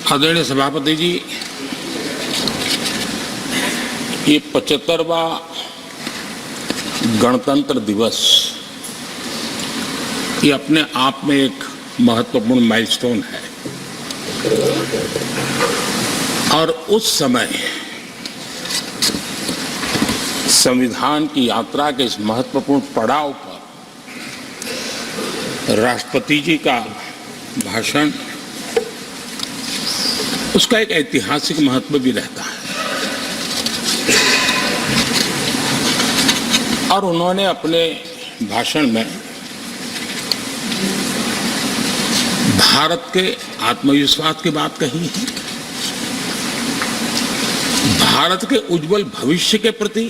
आदरणीय सभापति जी, ये 75वां गणतंत्र दिवस ये अपने आप में एक महत्वपूर्ण माइलस्टोन है और उस समय संविधान की यात्रा के इस महत्वपूर्ण पड़ाव पर राष्ट्रपति जी का भाषण उसका एक ऐतिहासिक महत्व भी रहता है और उन्होंने अपने भाषण में भारत के आत्मविश्वास की बात कही है, भारत के उज्जवल भविष्य के प्रति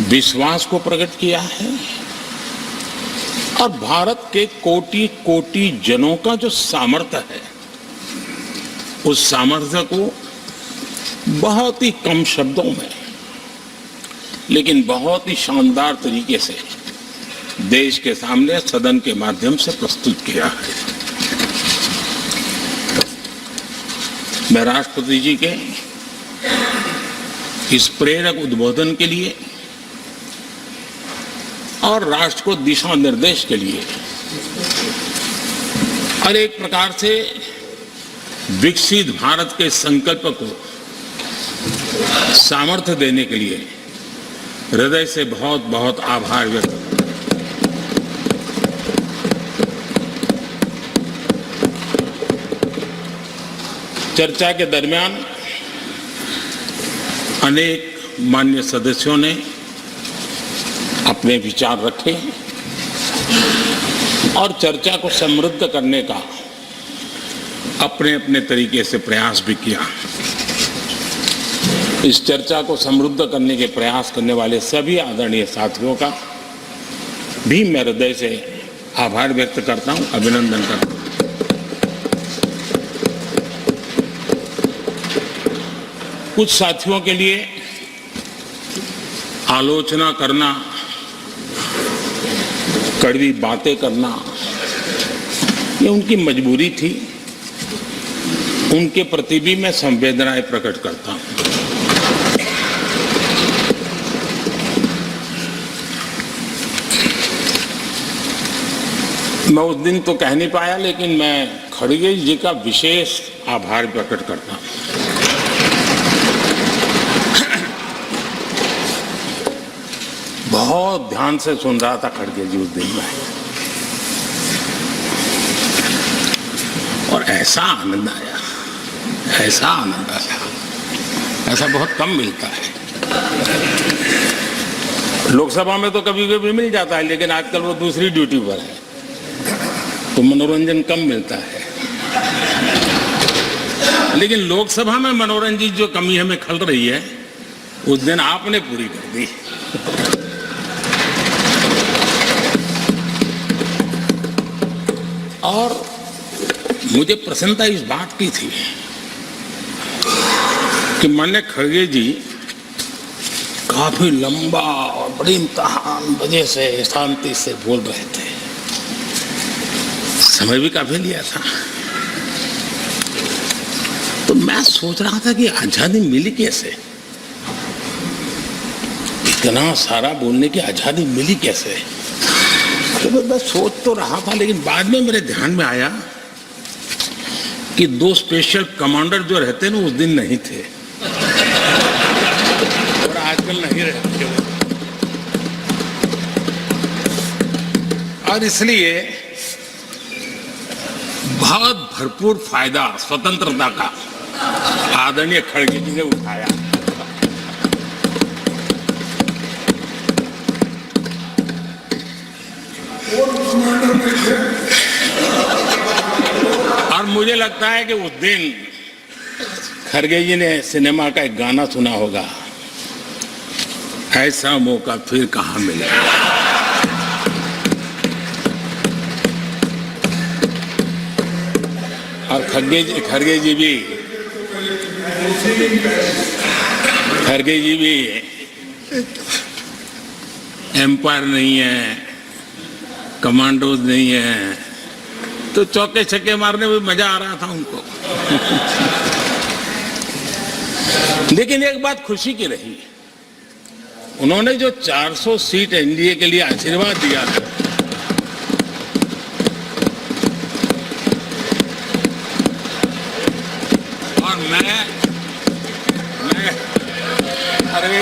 विश्वास को प्रकट किया है और भारत के कोटि कोटि जनों का जो सामर्थ्य है उस सामर्थ्य को बहुत ही कम शब्दों में लेकिन बहुत ही शानदार तरीके से देश के सामने सदन के माध्यम से प्रस्तुत किया है। मैं राष्ट्रपति जी के इस प्रेरक उद्बोधन के लिए और राष्ट्र को दिशा निर्देश के लिए और एक प्रकार से विकसित भारत के संकल्प को सामर्थ्य देने के लिए हृदय से बहुत बहुत आभार व्यक्त करता हूं। चर्चा के दरमियान अनेक मान्य सदस्यों ने अपने विचार रखे और चर्चा को समृद्ध करने का अपने अपने तरीके से प्रयास भी किया। इस चर्चा को समृद्ध करने के प्रयास करने वाले सभी आदरणीय साथियों का भी मैं हृदय से आभार व्यक्त करता हूं, अभिनंदन करता हूं। कुछ साथियों के लिए आलोचना करना, कड़वी बातें करना ये उनकी मजबूरी थी, उनके प्रति भी मैं संवेदनाएं प्रकट करता हूं। मैं उस दिन तो कह नहीं पाया लेकिन मैं खड़गे जी का विशेष आभार प्रकट करता हूं। बहुत ध्यान से सुन रहा था खड़गे जी उस दिन में और ऐसा आनंद आया, ऐसा आनंद आया, ऐसा बहुत कम मिलता है। लोकसभा में तो कभी कभी मिल जाता है लेकिन आजकल वो दूसरी ड्यूटी पर है तो मनोरंजन कम मिलता है। लेकिन लोकसभा में मनोरंजन जो कमी हमें खल रही है उस दिन आपने पूरी कर दी। और मुझे प्रसन्नता इस बात की थी कि माननीय खड़गे जी काफी लंबा और बड़ी इम्तिहान वजह से शांति से बोल रहे थे, समय भी काफी लिया था। तो मैं सोच रहा था कि आजादी मिली कैसे, इतना सारा बोलने की आजादी मिली कैसे। तो मैं सोच तो रहा था लेकिन बाद में मेरे ध्यान में आया कि दो स्पेशल कमांडर जो रहते ना उस दिन नहीं थे और आजकल नहीं रहते और इसलिए बहुत भरपूर फायदा स्वतंत्रता का आदरणीय खड़गे जी ने उठाया। और मुझे लगता है कि उस दिन खड़गे जी ने सिनेमा का एक गाना सुना होगा, ऐसा मौका फिर कहां मिलेगा। और खड़गे जी भी एम्पायर नहीं है, कमांडोज नहीं है, तो चौके छक्के मारने में मजा आ रहा था उनको। लेकिन एक बात खुशी की रही, उन्होंने जो 400 सीट एनडीए के लिए आशीर्वाद दिया है, और मैं